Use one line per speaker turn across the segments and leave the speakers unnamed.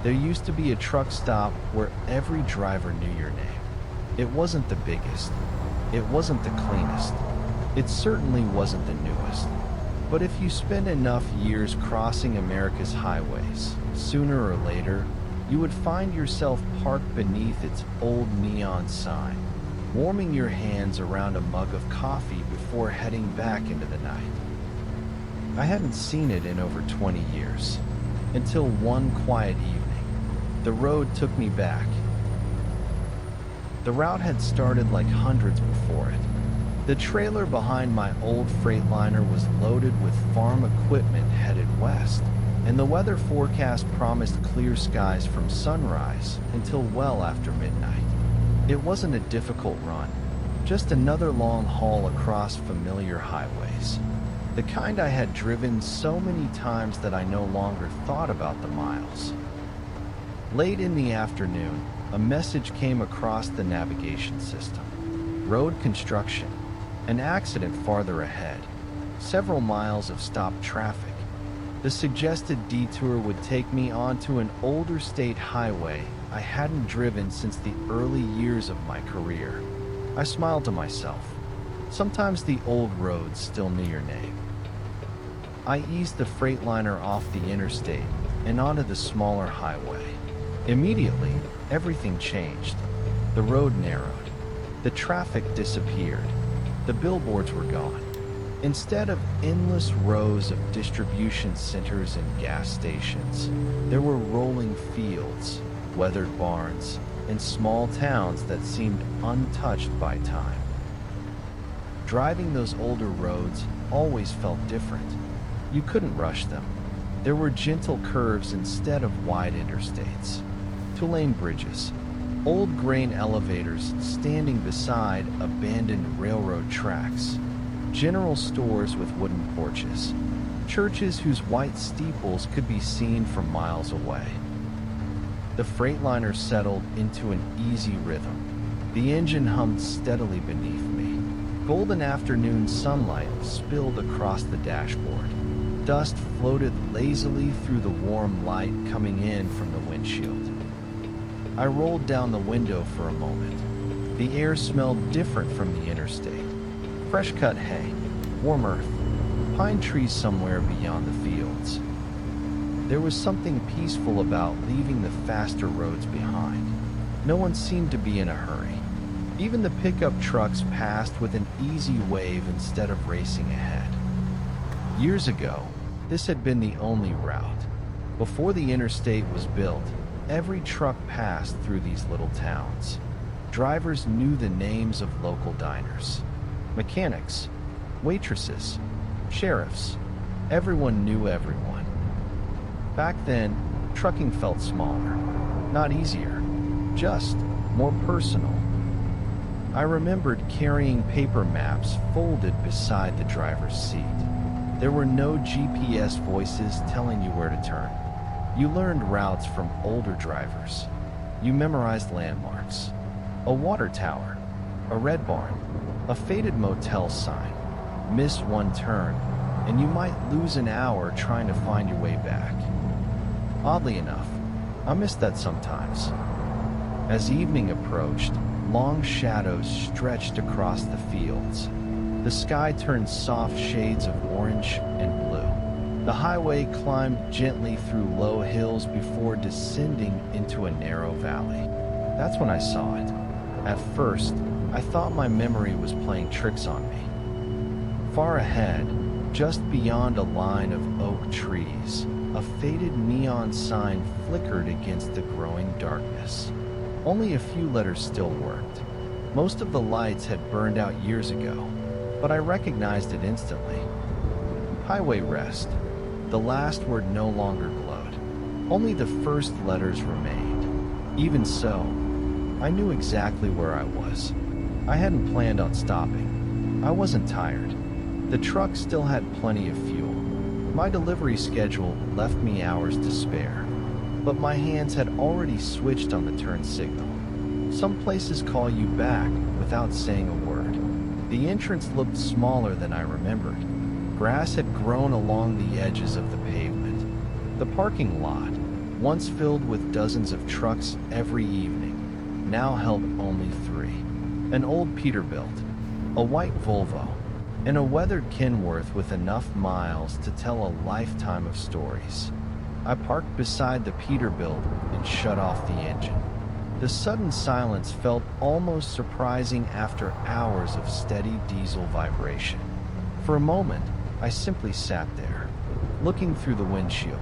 There used to be a truck stop where every driver knew your name. It wasn't the biggest. It wasn't the cleanest. It certainly wasn't the newest. But if you spend enough years crossing America's highways, sooner or later, you would find yourself parked beneath its old neon sign, warming your hands around a mug of coffee before heading back into the night. I hadn't seen it in over 20 years, until one quiet evening. The road took me back. The route had started like hundreds before it. The trailer behind my old Freightliner was loaded with farm equipment headed west, and the weather forecast promised clear skies from sunrise until well after midnight. It wasn't a difficult run, just another long haul across familiar highways. The kind I had driven so many times that I no longer thought about the miles. Late in the afternoon, a message came across the navigation system. Road construction. An accident farther ahead. Several miles of stopped traffic. The suggested detour would take me onto an older state highway I hadn't driven since the early years of my career. I smiled to myself. Sometimes the old roads still knew your name. I eased the Freightliner off the interstate and onto the smaller highway. Immediately, everything changed. The road narrowed. The traffic disappeared. The billboards were gone. Instead of endless rows of distribution centers and gas stations, there were rolling fields, weathered barns, and small towns that seemed untouched by time. Driving those older roads always felt different. You couldn't rush them. There were gentle curves instead of wide interstates. Two-lane bridges, old grain elevators standing beside abandoned railroad tracks, general stores with wooden porches, churches whose white steeples could be seen from miles away. The Freightliner settled into an easy rhythm. The engine hummed steadily beneath me. Golden afternoon sunlight spilled across the dashboard. Dust floated lazily through the warm light coming in from the windshield. I rolled down the window for a moment. The air smelled different from the interstate. Fresh-cut hay, warm earth, pine trees somewhere beyond the fields. There was something peaceful about leaving the faster roads behind. No one seemed to be in a hurry. Even the pickup trucks passed with an easy wave instead of racing ahead. Years ago, this had been the only route. Before the interstate was built, every truck passed through these little towns. Drivers knew the names of local diners. Mechanics, waitresses, sheriffs. Everyone knew everyone. Back then, trucking felt smaller. Not easier, just more personal. I remembered carrying paper maps folded beside the driver's seat. There were no GPS voices telling you where to turn. You learned routes from older drivers. You memorized landmarks. A water tower, a red barn, a faded motel sign. Miss one turn, and you might lose an hour trying to find your way back. Oddly enough, I missed that sometimes. As evening approached, long shadows stretched across the fields. The sky turned soft shades of orange and blue. The highway climbed gently through low hills before descending into a narrow valley. That's when I saw it. At first, I thought my memory was playing tricks on me. Far ahead, just beyond a line of oak trees, a faded neon sign flickered against the growing darkness. Only a few letters still worked. Most of the lights had burned out years ago, but I recognized it instantly. Highway rest. The last word no longer glowed. Only the first letters remained. Even so, I knew exactly where I was. I hadn't planned on stopping. I wasn't tired. The truck still had plenty of fuel. My delivery schedule left me hours to spare, but my hands had already switched on the turn signal. Some places call you back without saying a word. The entrance looked smaller than I remembered. Grass had grown along the edges of the pavement. The parking lot, once filled with dozens of trucks every evening, now held only 3. An old Peterbilt, a white Volvo, and a weathered Kenworth with enough miles to tell a lifetime of stories. I parked beside the Peterbilt and shut off the engine. The sudden silence felt almost surprising after hours of steady diesel vibration. For a moment, I simply sat there, looking through the windshield,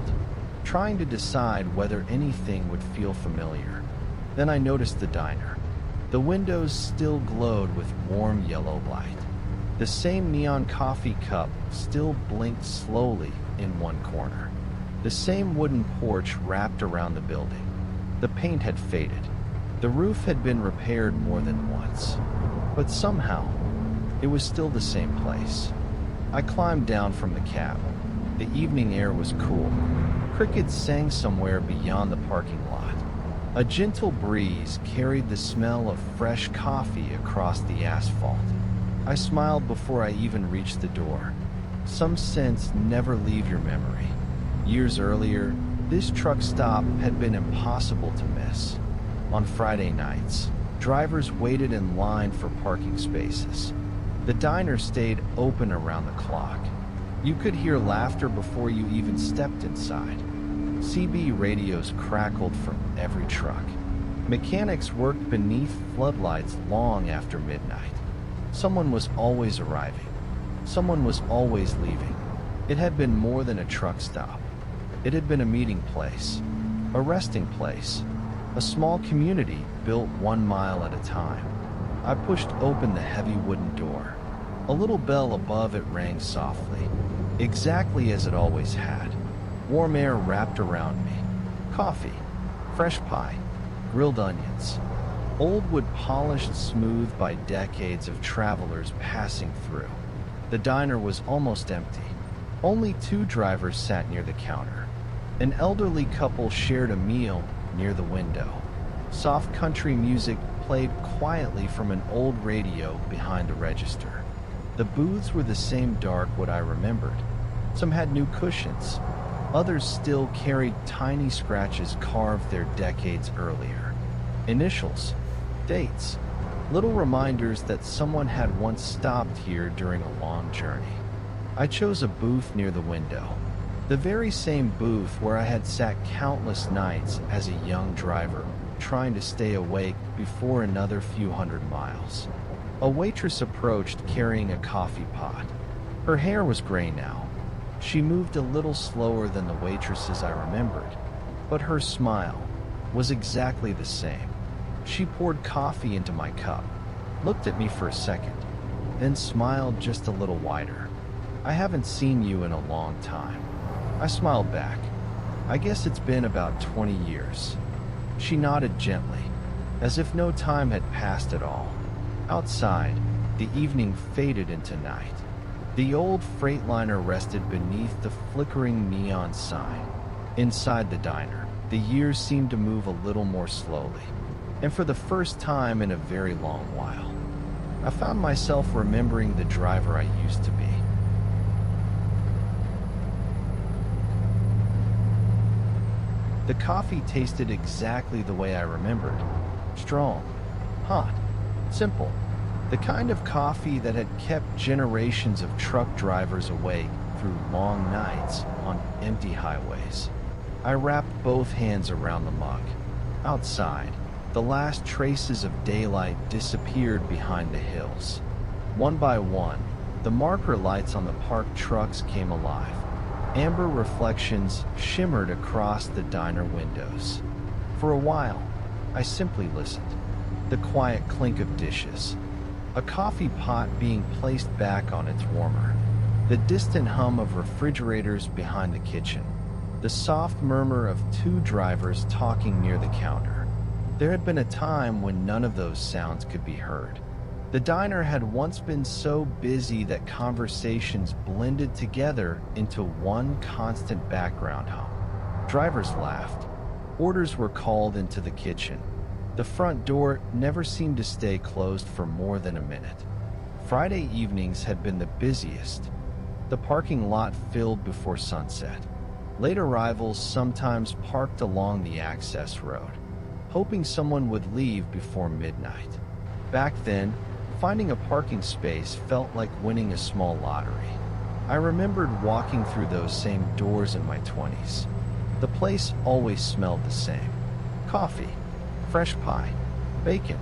trying to decide whether anything would feel familiar. Then I noticed the diner. The windows still glowed with warm yellow light. The same neon coffee cup still blinked slowly in one corner. The same wooden porch wrapped around the building. The paint had faded. The roof had been repaired more than once. But somehow, it was still the same place. I climbed down from the cab. The evening air was cool. Crickets sang somewhere beyond the parking lot. A gentle breeze carried the smell of fresh coffee across the asphalt. I smiled before I even reached the door. Some scents never leave your memory. Years earlier, this truck stop had been impossible to miss. On Friday nights, drivers waited in line for parking spaces. The diner stayed open around the clock. You could hear laughter before you even stepped inside. CB radios crackled from every truck. Mechanics worked beneath floodlights long after midnight. Someone was always arriving. Someone was always leaving. It had been more than a truck stop. It had been a meeting place, a resting place, a small community built 1 mile at a time. I pushed open the heavy wooden door. A little bell above it rang softly, exactly as it always had. Warm air wrapped around me. Coffee, fresh pie, grilled onions. Old wood polished smooth by decades of travelers passing through. The diner was almost empty. Only 2 drivers sat near the counter. An elderly couple shared a meal near the window. Soft country music played quietly from an old radio behind the register. The booths were the same dark wood I remembered. Some had new cushions. Others still carried tiny scratches carved there decades earlier. Initials, dates, little reminders that someone had once stopped here during a long journey. I chose a booth near the window. The very same booth where I had sat countless nights as a young driver, trying to stay awake before another few hundred miles. A waitress approached carrying a coffee pot. Her hair was gray now. She moved a little slower than the waitresses I remembered, but her smile was exactly the same. She poured coffee into my cup, looked at me for a second, then smiled just a little wider. "I haven't seen you in a long time." I smiled back. "I guess it's been about 20 years. She nodded gently, as if no time had passed at all. Outside, the evening faded into night. The old Freightliner rested beneath the flickering neon sign. Inside the diner, the years seemed to move a little more slowly, and for the first time in a very long while, I found myself remembering the driver I used to be. The coffee tasted exactly the way I remembered. Strong, hot, simple. The kind of coffee that had kept generations of truck drivers awake through long nights on empty highways. I wrapped both hands around the mug. Outside, the last traces of daylight disappeared behind the hills. One by one, the marker lights on the parked trucks came alive. Amber reflections shimmered across the diner windows. For a while, I simply listened. The quiet clink of dishes, a coffee pot being placed back on its warmer, the distant hum of refrigerators behind the kitchen, the soft murmur of 2 drivers talking near the counter. There had been a time when none of those sounds could be heard. The diner had once been so busy that conversations blended together into one constant background hum. Drivers laughed. Orders were called into the kitchen. The front door never seemed to stay closed for more than a minute. Friday evenings had been the busiest. The parking lot filled before sunset. Late arrivals sometimes parked along the access road, hoping someone would leave before midnight. Back then, finding a parking space felt like winning a small lottery. I remembered walking through those same doors in my 20s. The place always smelled the same. Coffee, fresh pie, bacon,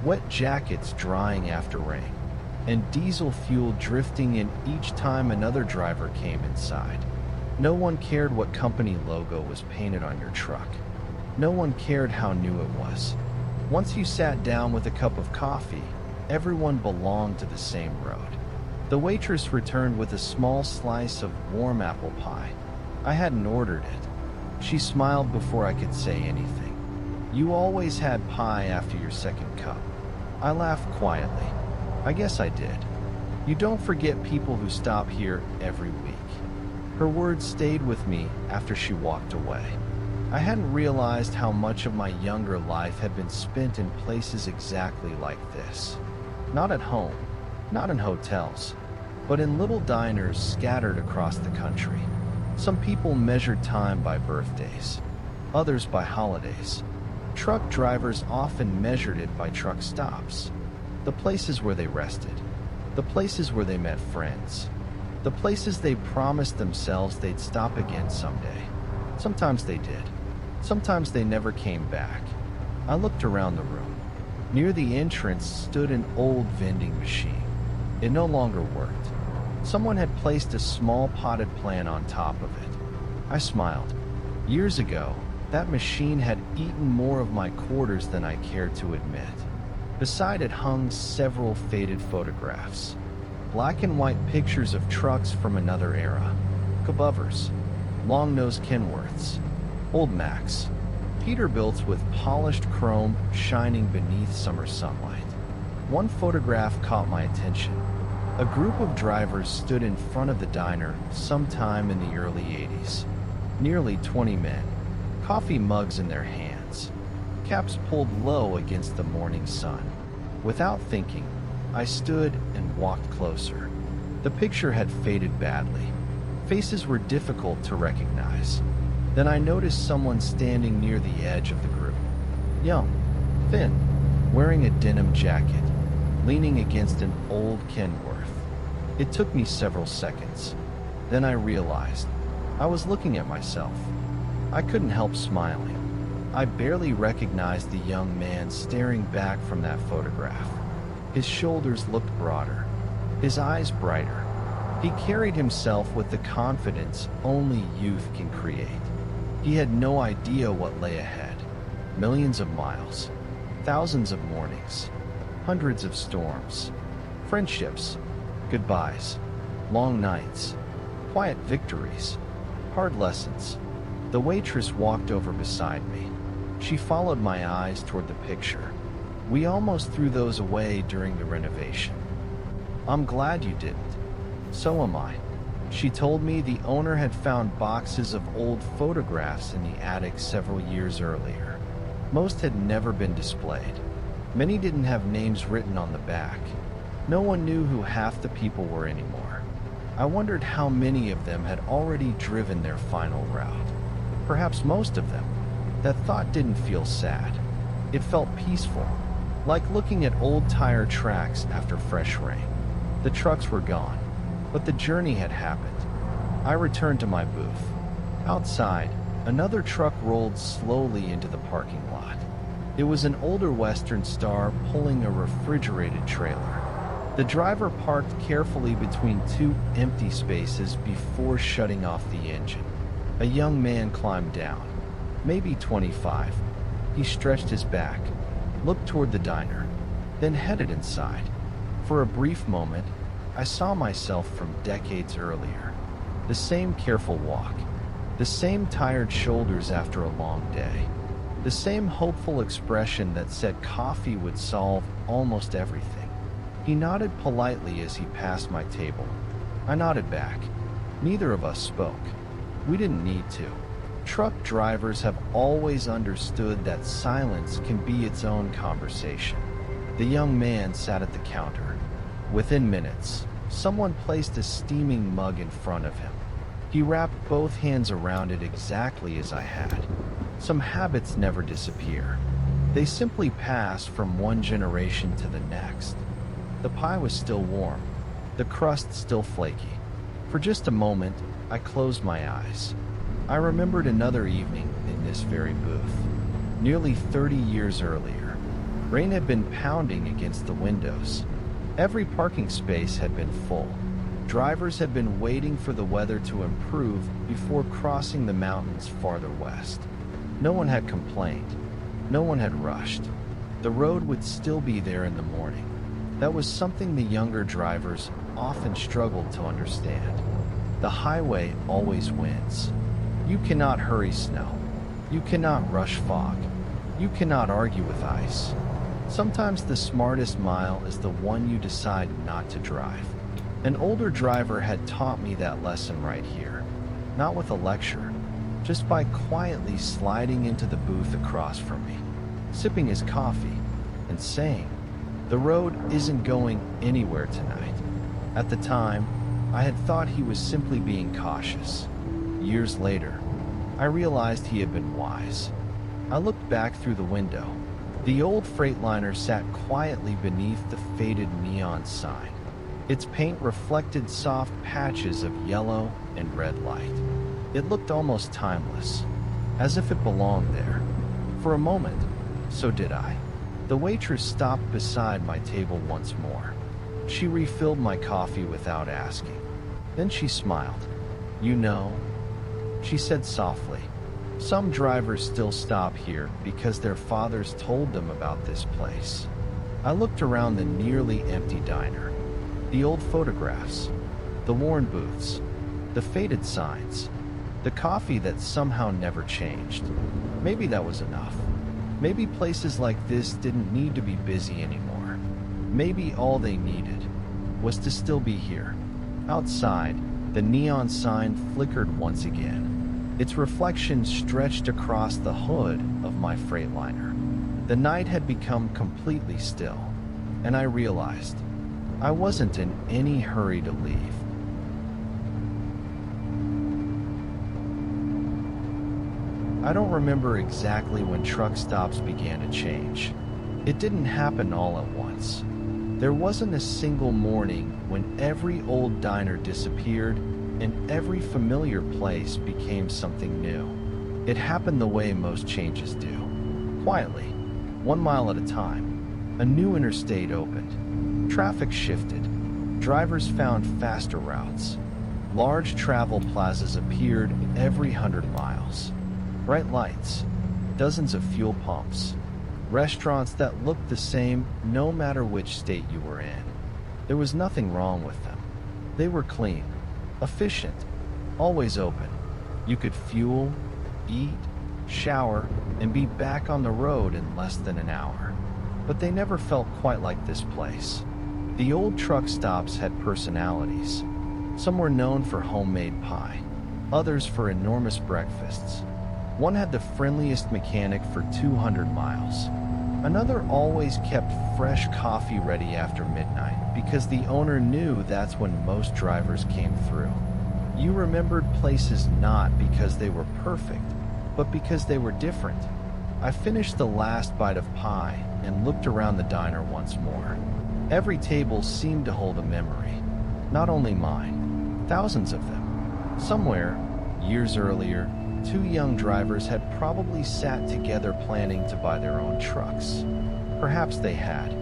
wet jackets drying after rain, and diesel fuel drifting in each time another driver came inside. No one cared what company logo was painted on your truck. No one cared how new it was. Once you sat down with a cup of coffee, everyone belonged to the same road. The waitress returned with a small slice of warm apple pie. I hadn't ordered it. She smiled before I could say anything. "You always had pie after your second cup." I laughed quietly. I guess I did. "You don't forget people who stop here every week." Her words stayed with me after she walked away. I hadn't realized how much of my younger life had been spent in places exactly like this. Not at home, not in hotels, but in little diners scattered across the country. Some people measured time by birthdays, others by holidays. Truck drivers often measured it by truck stops. The places where they rested, the places where they met friends, the places they promised themselves they'd stop again someday. Sometimes they did. Sometimes they never came back. I looked around the room. Near the entrance stood an old vending machine. It no longer worked. Someone had placed a small potted plant on top of it. I smiled. Years ago, that machine had eaten more of my quarters than I cared to admit. Beside it hung several faded photographs. Black and white pictures of trucks from another era. Kebuffers, long-nosed Kenworths, old Macs, Peterbilts with polished chrome shining beneath summer sunlight. One photograph caught my attention. A group of drivers stood in front of the diner sometime in the early 80s. Nearly 20 men, coffee mugs in their hands, caps pulled low against the morning sun. Without thinking, I stood and walked closer. The picture had faded badly. Faces were difficult to recognize. Then I noticed someone standing near the edge of the group. Young, thin, wearing a denim jacket, leaning against an old Kenworth. It took me several seconds. Then I realized I was looking at myself. I couldn't help smiling. I barely recognized the young man staring back from that photograph. His shoulders looked broader, his eyes brighter. He carried himself with the confidence only youth can create. He had no idea what lay ahead. Millions of miles, thousands of mornings, hundreds of storms, friendships, goodbyes, long nights, quiet victories, hard lessons. The waitress walked over beside me. She followed my eyes toward the picture. "We almost threw those away during the renovation." "I'm glad you didn't." "So am I." She told me the owner had found boxes of old photographs in the attic several years earlier. Most had never been displayed. Many didn't have names written on the back. No one knew who half the people were anymore. I wondered how many of them had already driven their final route. Perhaps most of them. That thought didn't feel sad. It felt peaceful, like looking at old tire tracks after fresh rain. The trucks were gone, but the journey had happened. I returned to my booth. Outside, another truck rolled slowly into the parking lot. It was an older Western Star pulling a refrigerated trailer. The driver parked carefully between two empty spaces before shutting off the engine. A young man climbed down, maybe 25. He stretched his back, looked toward the diner, then headed inside. For a brief moment, I saw myself from decades earlier. The same careful walk, the same tired shoulders after a long day, the same hopeful expression that said coffee would solve almost everything. He nodded politely as he passed my table. I nodded back. Neither of us spoke. We didn't need to. Truck drivers have always understood that silence can be its own conversation. The young man sat at the counter. Within minutes, someone placed a steaming mug in front of him. He wrapped both hands around it exactly as I had. Some habits never disappear. They simply pass from one generation to the next. The pie was still warm, the crust still flaky. For just a moment, I closed my eyes. I remembered another evening in this very booth. Nearly 30 years earlier, rain had been pounding against the windows. Every parking space had been full. Drivers had been waiting for the weather to improve before crossing the mountains farther west. No one had complained. No one had rushed. The road would still be there in the morning. That was something the younger drivers often struggled to understand. The highway always wins. You cannot hurry snow. You cannot rush fog. You cannot argue with ice. Sometimes the smartest mile is the one you decide not to drive. An older driver had taught me that lesson right here. Not with a lecture, just by quietly sliding into the booth across from me, sipping his coffee, and saying, "The road isn't going anywhere tonight." At the time, I had thought he was simply being cautious. Years later, I realized he had been wise. I looked back through the window. The old Freightliner sat quietly beneath the faded neon sign. Its paint reflected soft patches of yellow and red light. It looked almost timeless, as if it belonged there. For a moment, so did I. The waitress stopped beside my table once more. She refilled my coffee without asking. Then she smiled. "You know," she said softly, "some drivers still stop here because their fathers told them about this place." I looked around the nearly empty diner. The old photographs, the worn booths, the faded signs, the coffee that somehow never changed. Maybe that was enough. Maybe places like this didn't need to be busy anymore. Maybe all they needed was to still be here. Outside, the neon sign flickered once again. Its reflection stretched across the hood of my Freightliner. The night had become completely still, and I realized I wasn't in any hurry to leave. I don't remember exactly when truck stops began to change. It didn't happen all at once. There wasn't a single morning when every old diner disappeared and every familiar place became something new. It happened the way most changes do. Quietly, 1 mile at a time. A new interstate opened. Traffic shifted. Drivers found faster routes. Large travel plazas appeared every 100 miles. Bright lights, dozens of fuel pumps, restaurants that looked the same no matter which state you were in. There was nothing wrong with them. They were clean, efficient, always open. You could fuel, eat, shower, and be back on the road in less than an hour. But they never felt quite like this place. The old truck stops had personalities. Some were known for homemade pie, others for enormous breakfasts. One had the friendliest mechanic for 200 miles. Another always kept fresh coffee ready after midnight because the owner knew that's when most drivers came through. You remembered places not because they were perfect, but because they were different. I finished the last bite of pie and looked around the diner once more. Every table seemed to hold a memory. Not only mine, thousands of them. Somewhere, years earlier, 2 young drivers had probably sat together planning to buy their own trucks. Perhaps they had.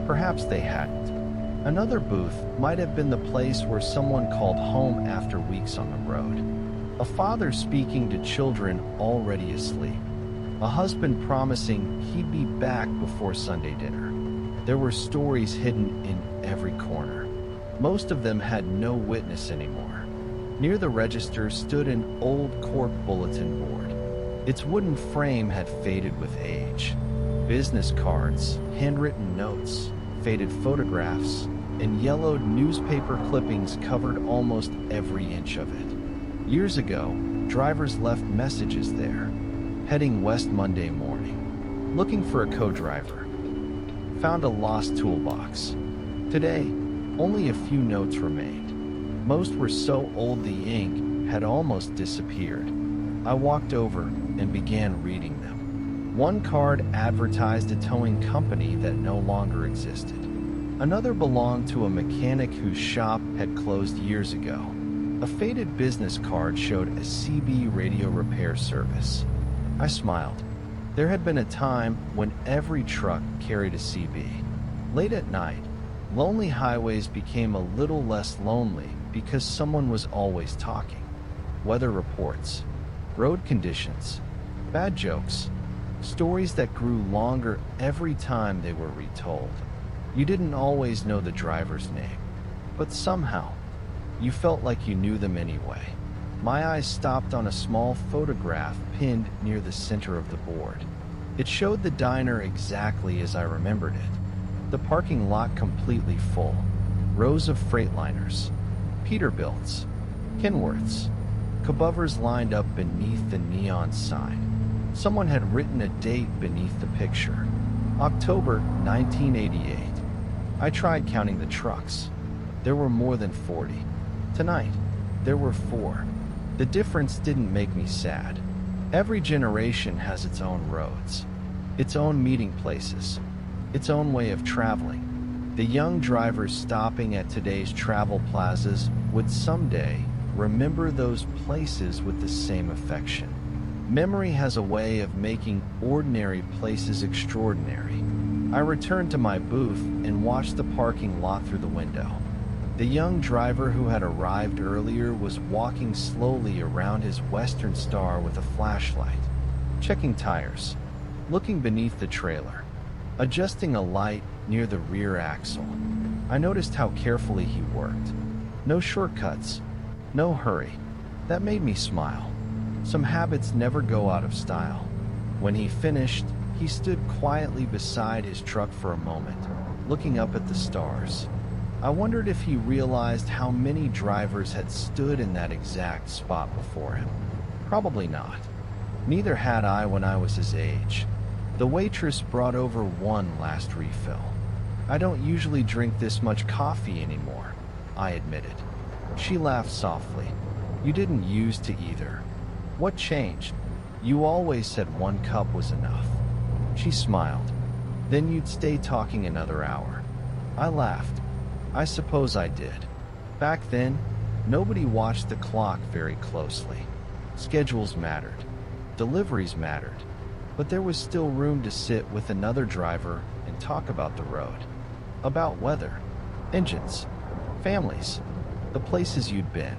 Perhaps they hadn't. Another booth might have been the place where someone called home after weeks on the road. A father speaking to children already asleep. A husband promising he'd be back before Sunday dinner. There were stories hidden in every corner. Most of them had no witness anymore. Near the register stood an old cork bulletin board. Its wooden frame had faded with age. Business cards, handwritten notes, faded photographs, and yellowed newspaper clippings covered almost every inch of it. Years ago, drivers left messages there, heading west Monday morning, looking for a co-driver. Found a lost toolbox. Today, only a few notes remained. Most were so old the ink had almost disappeared. I walked over and began reading them. One card advertised a towing company that no longer existed. Another belonged to a mechanic whose shop had closed years ago. A faded business card showed a CB radio repair service. I smiled. There had been a time when every truck carried a CB. Late at night, lonely highways became a little less lonely because someone was always talking. Weather reports, road conditions, bad jokes, stories that grew longer every time they were retold. You didn't always know the driver's name, but somehow, you felt like you knew them anyway. My eyes stopped on a small photograph pinned near the center of the board. It showed the diner exactly as I remembered it. The parking lot completely full. Rows of Freightliners, Peterbilts, Kenworths, Cabovers lined up beneath the neon sign. Someone had written a date beneath the picture. October 1988. I tried counting the trucks. There were more than 40. Tonight, there were 4. The difference didn't make me sad. Every generation has its own roads, its own meeting places, its own way of traveling. The young drivers stopping at today's travel plazas would someday remember those places with the same affection. Memory has a way of making ordinary places extraordinary. I returned to my booth and watched the parking lot through the window. The young driver who had arrived earlier was walking slowly around his Western Star with a flashlight, checking tires, looking beneath the trailer, adjusting a light near the rear axle. I noticed how carefully he worked. No shortcuts, no hurry. That made me smile. Some habits never go out of style. When he finished, he stood quietly beside his truck for a moment, looking up at the stars. I wondered if he realized how many drivers had stood in that exact spot before him. Probably not. Neither had I when I was his age. The waitress brought over one last refill. I don't usually drink this much coffee anymore, I admitted. She laughed softly. You didn't used to either. What changed? You always said 1 cup was enough. She smiled. Then you'd stay talking another hour. I laughed. I suppose I did. Back then, nobody watched the clock very closely. Schedules mattered. Deliveries mattered. But there was still room to sit with another driver and talk about the road. About weather, engines, families, the places you'd been,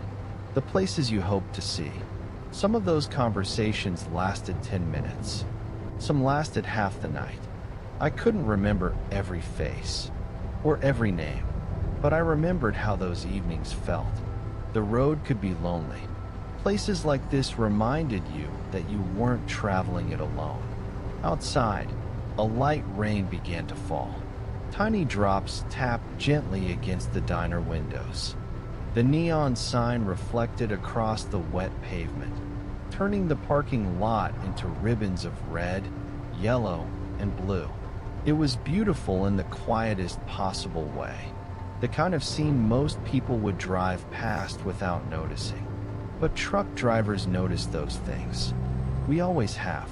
the places you hoped to see. Some of those conversations lasted 10 minutes. Some lasted half the night. I couldn't remember every face or every name, but I remembered how those evenings felt. The road could be lonely. Places like this reminded you that you weren't traveling it alone. Outside, a light rain began to fall. Tiny drops tapped gently against the diner windows. The neon sign reflected across the wet pavement, turning the parking lot into ribbons of red, yellow, and blue. It was beautiful in the quietest possible way, the kind of scene most people would drive past without noticing. But truck drivers notice those things. We always have.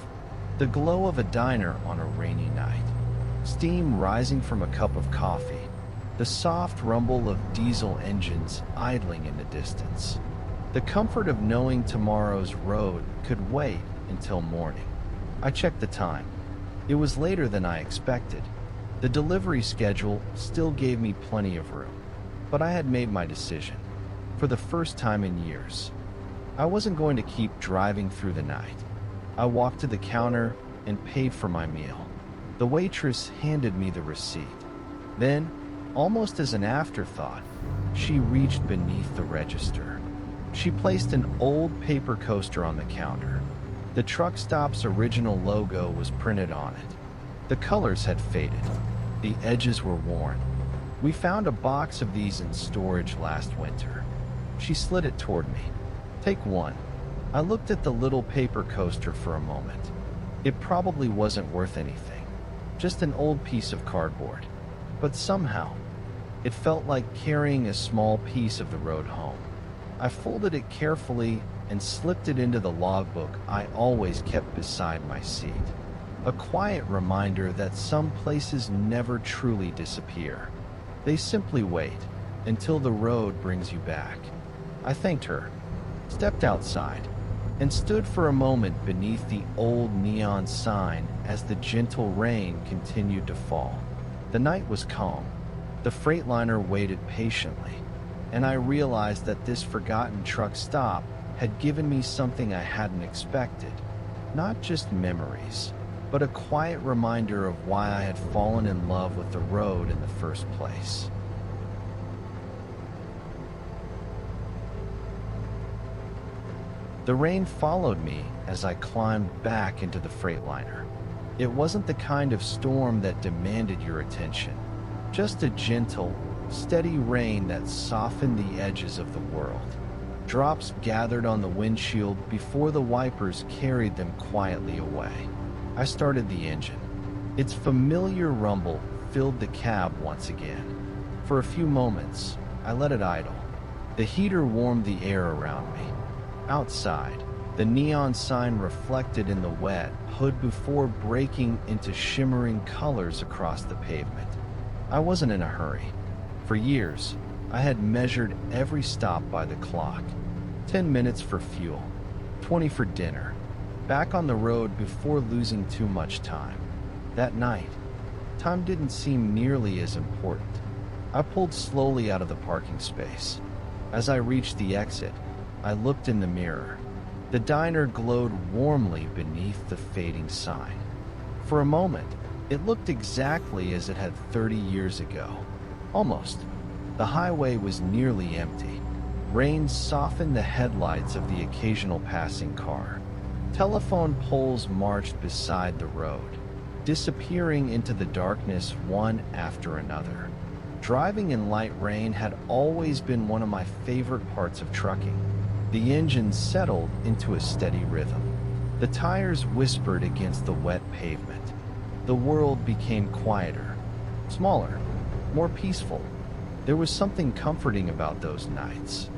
The glow of a diner on a rainy night, steam rising from a cup of coffee, the soft rumble of diesel engines idling in the distance. The comfort of knowing tomorrow's road could wait until morning. I checked the time. It was later than I expected. The delivery schedule still gave me plenty of room, but I had made my decision. For the first time in years, I wasn't going to keep driving through the night. I walked to the counter and paid for my meal. The waitress handed me the receipt. Then, almost as an afterthought, she reached beneath the register. She placed an old paper coaster on the counter. The truck stop's original logo was printed on it. The colors had faded. The edges were worn. We found a box of these in storage last winter. She slid it toward me. Take one. I looked at the little paper coaster for a moment. It probably wasn't worth anything, just an old piece of cardboard. But somehow, it felt like carrying a small piece of the road home. I folded it carefully and slipped it into the logbook I always kept beside my seat. A quiet reminder that some places never truly disappear. They simply wait until the road brings you back. I thanked her, stepped outside, and stood for a moment beneath the old neon sign as the gentle rain continued to fall. The night was calm. The Freightliner waited patiently, and I realized that this forgotten truck stop had given me something I hadn't expected. Not just memories, but a quiet reminder of why I had fallen in love with the road in the first place. The rain followed me as I climbed back into the Freightliner. It wasn't the kind of storm that demanded your attention, just a gentle, steady rain that softened the edges of the world. Drops gathered on the windshield before the wipers carried them quietly away. I started the engine. Its familiar rumble filled the cab once again. For a few moments, I let it idle. The heater warmed the air around me. Outside, the neon sign reflected in the wet hood before breaking into shimmering colors across the pavement. I wasn't in a hurry. For years, I had measured every stop by the clock. 10 minutes for fuel, 20 for dinner. Back on the road before losing too much time. That night, time didn't seem nearly as important. I pulled slowly out of the parking space. As I reached the exit, I looked in the mirror. The diner glowed warmly beneath the fading sign. For a moment, it looked exactly as it had 30 years ago. Almost. The highway was nearly empty. Rain softened the headlights of the occasional passing car. Telephone poles marched beside the road, disappearing into the darkness one after another. Driving in light rain had always been one of my favorite parts of trucking. The engine settled into a steady rhythm. The tires whispered against the wet pavement. The world became quieter, smaller, more peaceful. There was something comforting about those nights.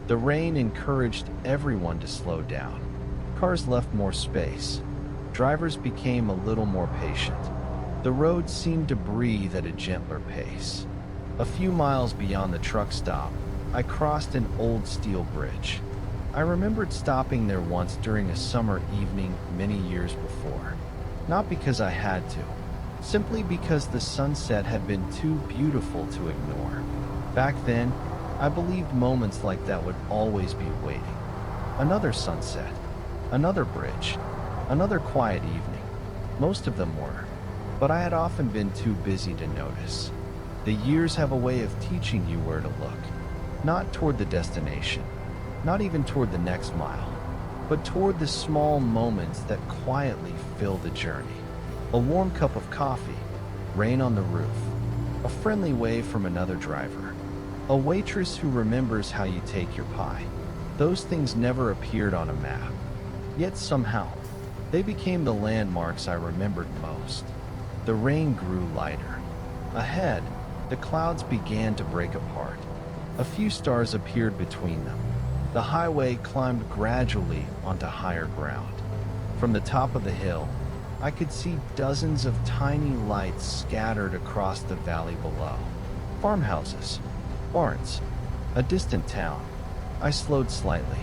The rain encouraged everyone to slow down. Cars left more space. Drivers became a little more patient. The road seemed to breathe at a gentler pace. A few miles beyond the truck stop, I crossed an old steel bridge. I remembered stopping there once during a summer evening many years before. Not because I had to, simply because the sunset had been too beautiful to ignore. Back then, I believed moments like that would always be waiting. Another sunset, another bridge, another quiet evening. Most of them were, but I had often been too busy to notice. The years have a way of teaching you where to look, not toward the destination, not even toward the next mile, but toward the small moments that quietly fill the journey. A warm cup of coffee, rain on the roof, a friendly wave from another driver, a waitress who remembers how you take your pie. Those things never appeared on a map, yet somehow, they became the landmarks I remembered most. The rain grew lighter. Ahead, the clouds began to break apart. A few stars appeared between them. The highway climbed gradually onto higher ground. From the top of the hill, I could see dozens of tiny lights scattered across the valley below. Farmhouses, barns, a distant town. I slowed slightly,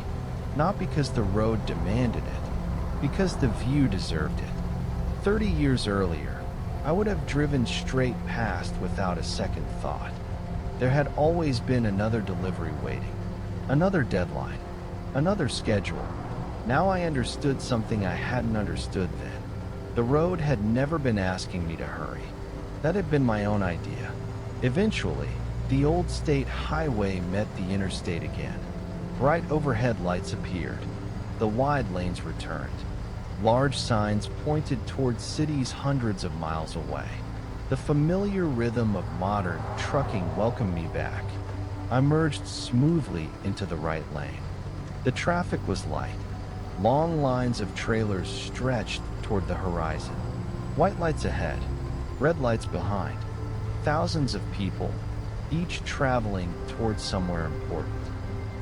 not because the road demanded it, because the view deserved it. 30 years earlier, I would have driven straight past without a second thought. There had always been another delivery waiting, another deadline, another schedule. Now I understood something I hadn't understood then. The road had never been asking me to hurry. That had been my own idea. Eventually, the old state highway met the interstate again. Bright overhead lights appeared. The wide lanes returned. Large signs pointed towards cities hundreds of miles away. The familiar rhythm of modern trucking welcomed me back. I merged smoothly into the right lane. The traffic was light. Long lines of trailers stretched toward the horizon. White lights ahead, red lights behind. Thousands of people, each traveling toward somewhere important.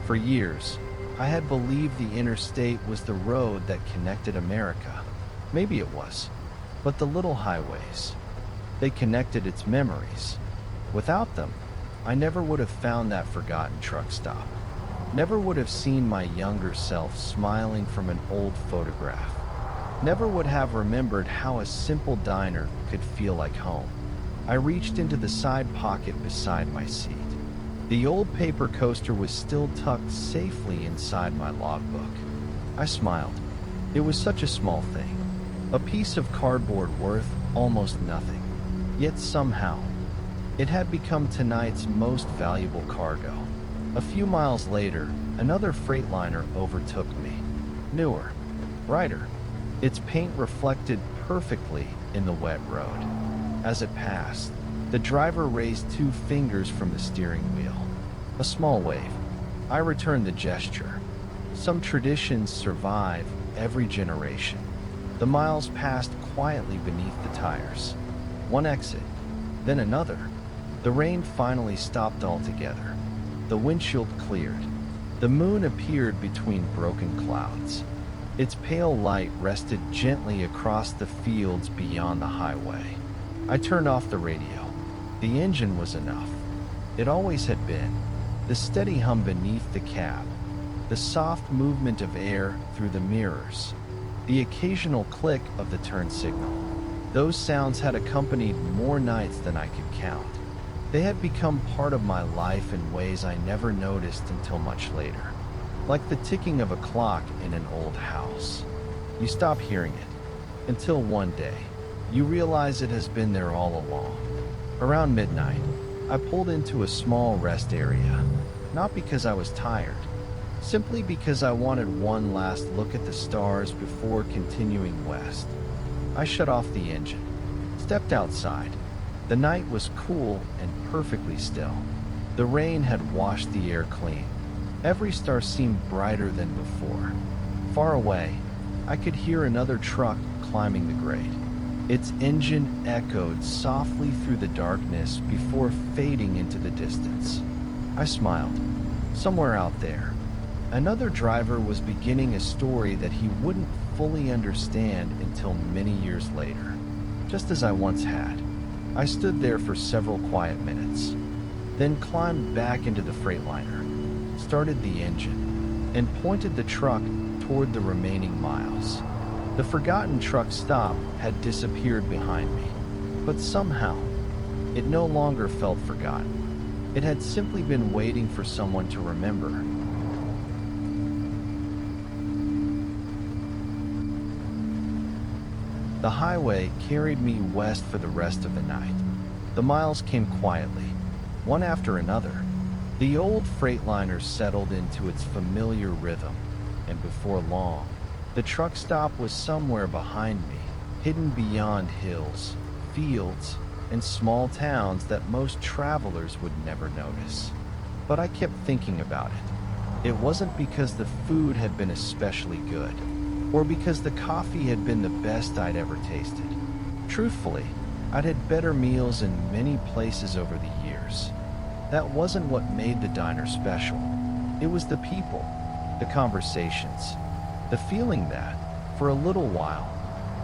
For years, I had believed the interstate was the road that connected America. Maybe it was, but the little highways, they connected its memories. Without them, I never would have found that forgotten truck stop. Never would have seen my younger self smiling from an old photograph. Never would have remembered how a simple diner could feel like home. I reached into the side pocket beside my seat. The old paper coaster was still tucked safely inside my logbook. I smiled. It was such a small thing. A piece of cardboard worth almost nothing. Yet somehow, it had become tonight's most valuable cargo. A few miles later, another Freightliner overtook me. Newer, brighter. Its paint reflected perfectly in the wet road. As it passed, the driver raised 2 fingers from the steering wheel. A small wave. I returned the gesture. Some traditions survive every generation. The miles passed quietly beneath the tires. One exit, then another. The rain finally stopped altogether. The windshield cleared. The moon appeared between broken clouds. Its pale light rested gently across the fields beyond the highway. I turned off the radio. The engine was enough. It always had been. The steady hum beneath the cab. The soft movement of air through the mirrors. The occasional click of the turn signal. Those sounds had accompanied more nights than I could count. They had become part of my life in ways I never noticed until much later. Like the ticking of a clock in an old house. You stop hearing it, until one day, you realize it has been there all along. Around midnight, I pulled into a small rest area, not because I was tired, simply because I wanted one last look at the stars before continuing west. I shut off the engine, stepped outside. The night was cool and perfectly still. The rain had washed the air clean. Every star seemed brighter than before. Far away, I could hear another truck climbing the grade. Its engine echoed softly through the darkness before fading into the distance. I smiled. Somewhere out there, another driver was beginning a story that he wouldn't fully understand until many years later, just as I once had. I stood there for several quiet minutes, then climbed back into the Freightliner, started the engine, and pointed the truck toward the remaining miles. The forgotten truck stop had disappeared behind me, but somehow, it no longer felt forgotten. It had simply been waiting for someone to remember. The highway carried me west for the rest of the night. The miles came quietly, one after another. The old Freightliner settled into its familiar rhythm, and before long, the truck stop was somewhere behind me, hidden beyond hills, fields, and small towns that most travelers would never notice. But I kept thinking about it. It wasn't because the food had been especially good, or because the coffee had been the best I'd ever tasted. Truthfully, I'd had better meals in many places over the years. That wasn't what made the diner special. It was the people, the conversations, the feeling that, for a little while,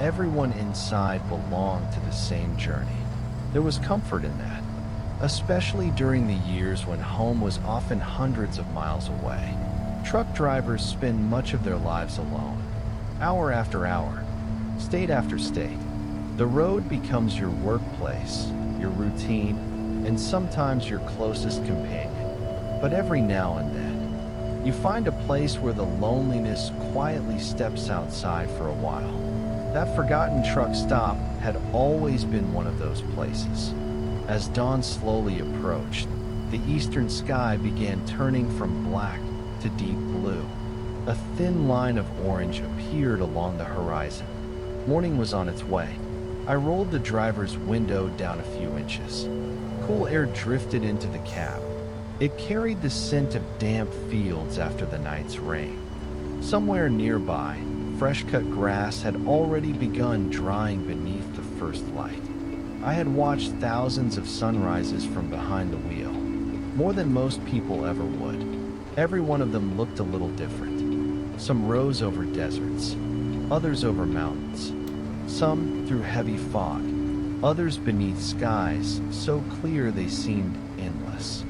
everyone inside belonged to the same journey. There was comfort in that, especially during the years when home was often hundreds of miles away. Truck drivers spend much of their lives alone, hour after hour, state after state. The road becomes your workplace, your routine, and sometimes your closest companion. But every now and then, you find a place where the loneliness quietly steps outside for a while. That forgotten truck stop had always been one of those places. As dawn slowly approached, the eastern sky began turning from black to deep blue. A thin line of orange appeared along the horizon. Morning was on its way. I rolled the driver's window down a few inches. Cool air drifted into the cab. It carried the scent of damp fields after the night's rain. Somewhere nearby, fresh-cut grass had already begun drying beneath the first light. I had watched thousands of sunrises from behind the wheel, more than most people ever would. Every one of them looked a little different. Some rose over deserts, others over mountains, some through heavy fog, others beneath skies so clear they seemed endless.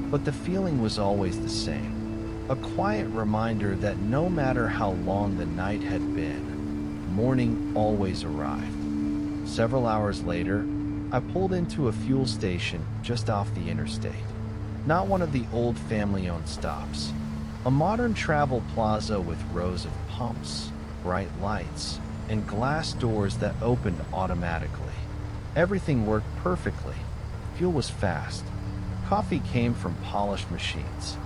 But the feeling was always the same, a quiet reminder that no matter how long the night had been, morning always arrived. Several hours later, I pulled into a fuel station just off the interstate. Not one of the old family-owned stops. A modern travel plaza with rows of pumps, bright lights, and glass doors that opened automatically. Everything worked perfectly. Fuel was fast. Coffee came from polished machines.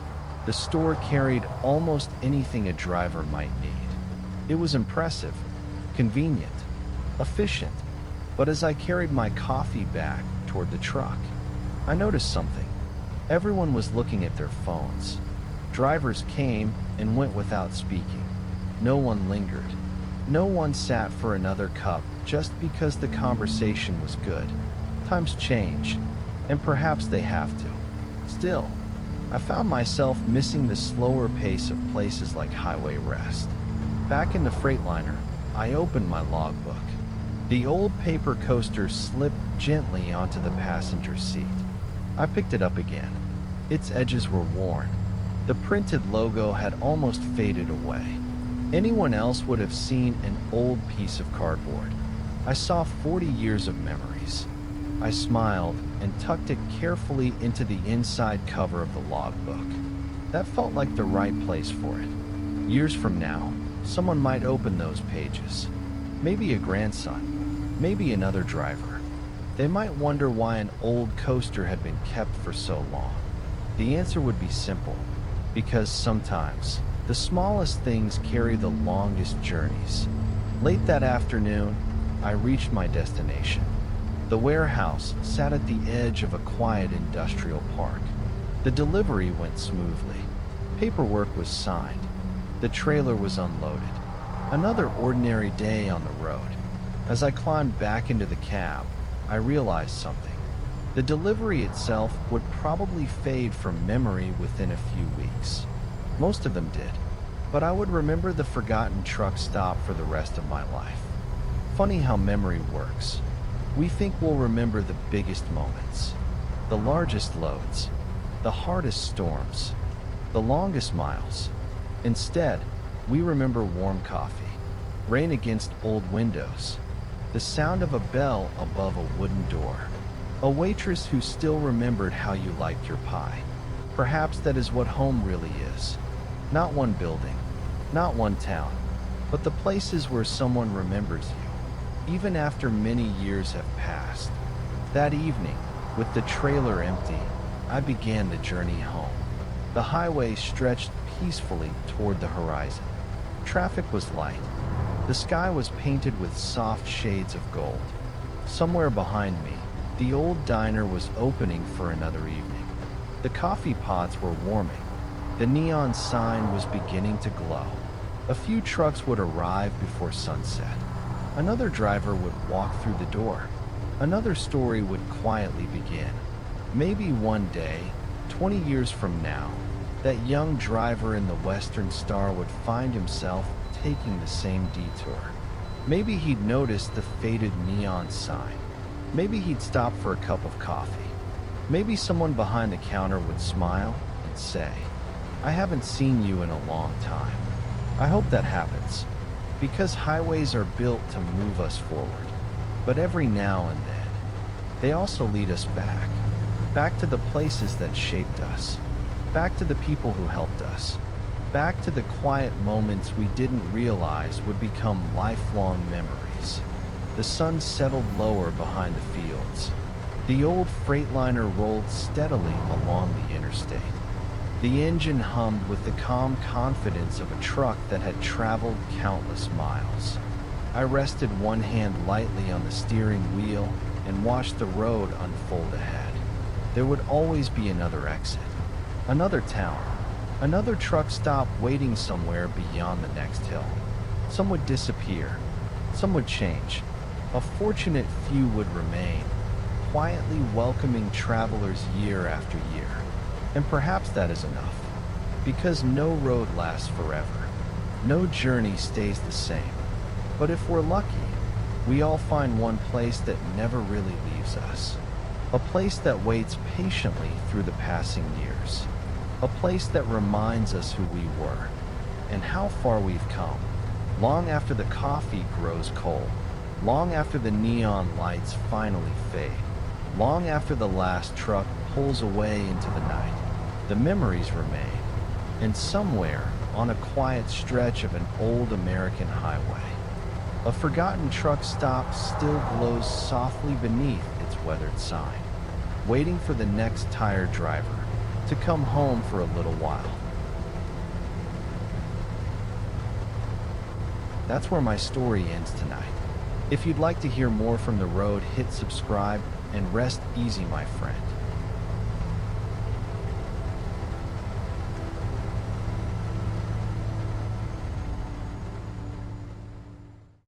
The store carried almost anything a driver might need. It was impressive, convenient, efficient. But as I carried my coffee back toward the truck, I noticed something. Everyone was looking at their phones. Drivers came and went without speaking. No one lingered. No one sat for another cup just because the conversation was good. Times change, and perhaps they have to. Still, I found myself missing the slower pace of places like Highway Rest. Back in the Freightliner, I opened my logbook. The old paper coaster slipped gently onto the passenger seat. I picked it up again. Its edges were worn. The printed logo had almost faded away. Anyone else would have seen an old piece of cardboard. I saw 40 years of memories. I smiled and tucked it carefully into the inside cover of the logbook. That felt like the right place for it. Years from now, someone might open those pages. Maybe a grandson, maybe another driver. They might wonder why an old coaster had been kept for so long. The answer would be simple, because sometimes the smallest things carry the longest journeys. Late that afternoon, I reached my destination. The warehouse sat at the edge of a quiet industrial park. The delivery went smoothly. Paperwork was signed. The trailer was unloaded. Another ordinary day on the road. As I climbed back into the cab, I realized something. The delivery itself would probably fade from memory within a few weeks. Most of them did, but I would remember the forgotten truck stop for the rest of my life. Funny how memory works. We think we'll remember the biggest moments, the largest loads, the hardest storms, the longest miles. Instead, we remember warm coffee, rain against old windows, the sound of a bell above a wooden door, a waitress who still remembered how you liked your pie. Perhaps that is what home really is. Not one building, not one town, but the places where someone remembers you, even after many years have passed. That evening, with the trailer empty, I began the journey home. The highway stretched peacefully toward the horizon. Traffic was light. The sky was painted with soft shades of gold. Somewhere behind me, the old diner was opening for another evening. The coffee pots were warming. The neon sign was beginning to glow. A few trucks would arrive before sunset. Another driver would walk through the door. Another story would quietly begin. Maybe one day, 20 years from now, that young driver in the Western Star would find himself taking the same detour. Maybe he'd notice the faded neon sign. Maybe he'd stop for a cup of coffee. Maybe someone behind the counter would smile and say, "I haven't seen you in a long time." I hope that happens, because highways are built to move us forward. But every now and then, they also lead us back to the places that shaped us, back to the people who helped us, back to the quiet moments we didn't realize would become lifelong memories. The sun settled lower behind the fields. The old Freightliner rolled steadily along the interstate. The engine hummed with the calm confidence of a truck that had traveled countless miles. I rested one hand lightly on the steering wheel and watched the road unfold ahead. There would always be another exit, another town, another truck stop waiting somewhere beyond the next hill. Some would disappear, some would change. A fortunate few would remain, quietly welcoming travelers year after year. And perhaps that is enough. Because no road lasts forever. No journey stays the same. But if we're lucky, we all find one place that never really leaves us. A place that waits patiently through the passing years. A place that reminds us who we were and how far we've come. Long after the coffee grows cold. Long after the neon lights finally fade. Long after the last truck pulls away into the night. The memories remain. And somewhere on a quiet stretch of an old American highway, a forgotten truck stop still glows softly beneath its weathered sign, waiting for the next tired driver to come home for a little while. That's where my story ends tonight. If you'd like to hear more from the road, hit subscribe and rest easy, my friend.